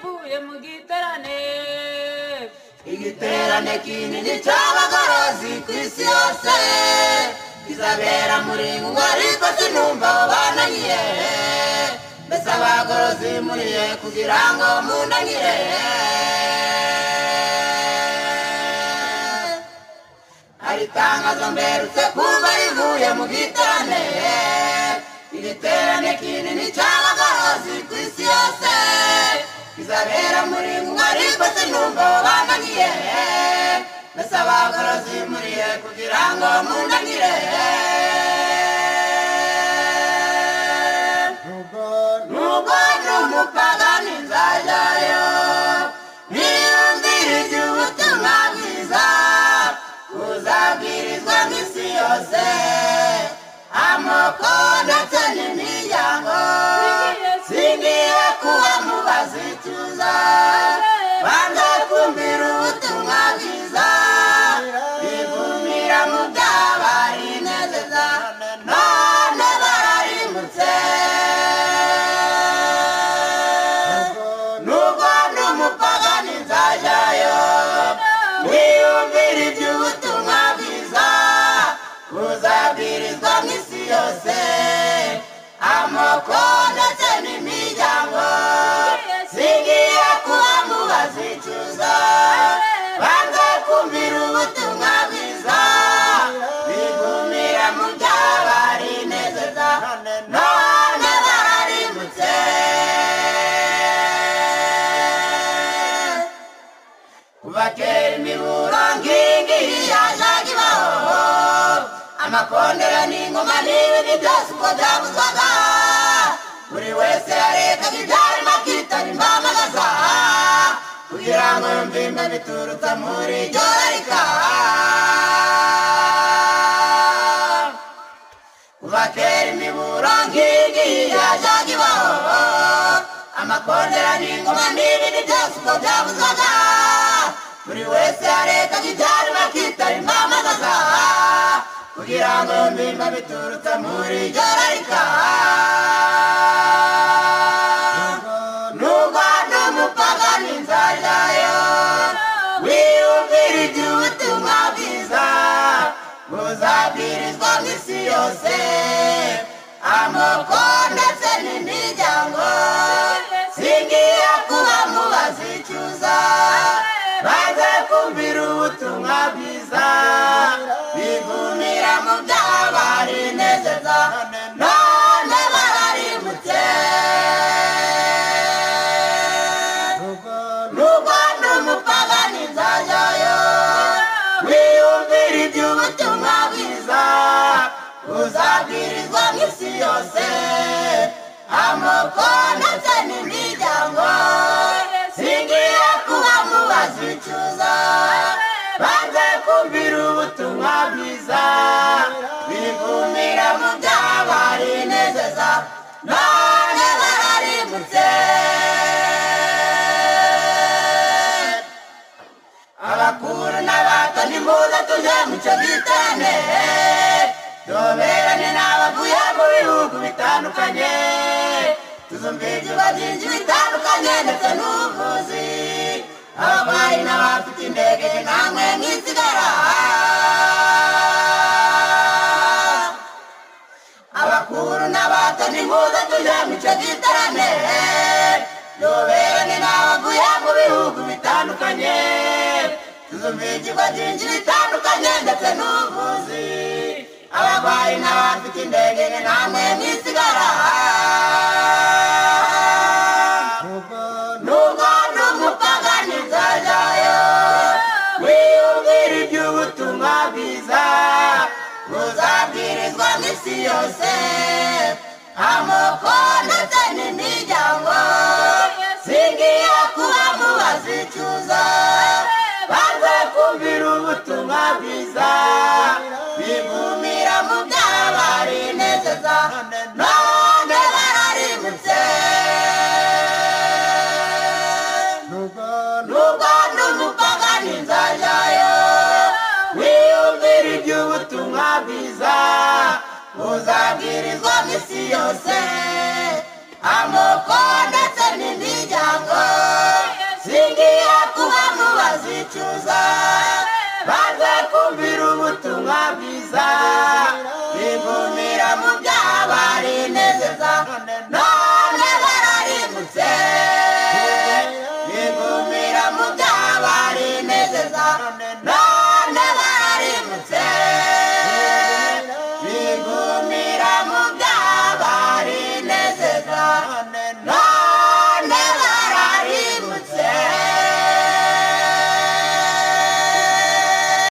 rivuye mu giterane igiterane kinini cy'abagorozi ku isi yose kizabera muri Ngwari ariko sinumva aho bananyire mbese abagorozi muriye kugira ngo mundanyire hari itangazo mberutse kumva rivuye mu giterane igiterane kinini cy'abagorozi ku isi yose kizabera muri Ngwari ariko sinumva aho bananyire mbese abagorozi muriye kugira ngo mundanyire nubwo n'umupagani nzajyayo niyumvira iby'ubutumwa bwiza buzabwirizwa n'isi yose amoko ndetse n'imiryango singiye kuba mu bazicuza banze kumvira ubutumwa bwiza bivumira mu byabarinezeza none bararimbutse nubwo n'umupagani nzajyayo niyumvira iby'ubutumwa bwiza buzabwirizwa n'isi yose amoko ndetse n'imiryango singiye kuba mu bazicuza banze kumvira ubutumwa bwiza bigumira mu byabarinezeza none bararimbutse kuva kera imiburo ngingiyi yajaga ibaho amakondera n'ingoma n'ibindi byose uko byavuzwaga buri wese yarekaga ibyarimo akitaba imbamagaza kugira ngo yumve imba biturutse muri iryo rarika kuva kera imiburo ngingiyi yajaga ibaho amakondera n'ingoma n'ibindi byose uko byavuzwaga buri wese yarekaga ibyarimo akitaba imbamagaza kugira ngo yumve imba biturutse muri iryo rarika nubwo n'umupagani nzajyayo wiyumvira iby'ubutumwa bwiza buzabwirizwa n'isi yose amoko ndetse n'imiryango singiye kuba mu bazicuza banze kumvira ubutumwa bwiza bivumira mu byabarinezeza none bararimbutse nubwo n'umupagani nzajyayo wiyumvira iby'ubutumwa bwiza buzabwirizwa n'isi yose amoko ndetse n'imiryango singiye kuba mu bazicuza banze kumvira ubutumwa bwiza bivumira mu byabarinezeza none bararimbutse abakuru n'abato nimuze tuje mu cyo giterane tuberane n'abavuye mu bihugu bitandukanye tuzumva ibyuba byinshi bitandukanye ndetse n'ubuvuzi abarwayi n'abafite indege namwe mwisigara abakuru n'abato nimuze tuje mu cyo giterane tuberane n'abavuye mu bihugu bitandukanye tuzumva ibyuba byinshi bitandukanye ndetse n'ubuvuzi abarwayi n'abafite indege namwe mwisigara nubwo n'umupagani nzajyayo wiyumvira iby'ubutumwa bwiza buzabwirizwa n'isi yose amoko ndetse n'imiryango singiye kuba mu bazicuza banze kumvira ubutumwa bwiza bivumira mu byabarinezeza none bararimbutse nubwo n'umupagani nzajyayo wiyumvira iby'ubutumwa bwiza buzabwirizwa n'isi yose amoko ndetse n'imijya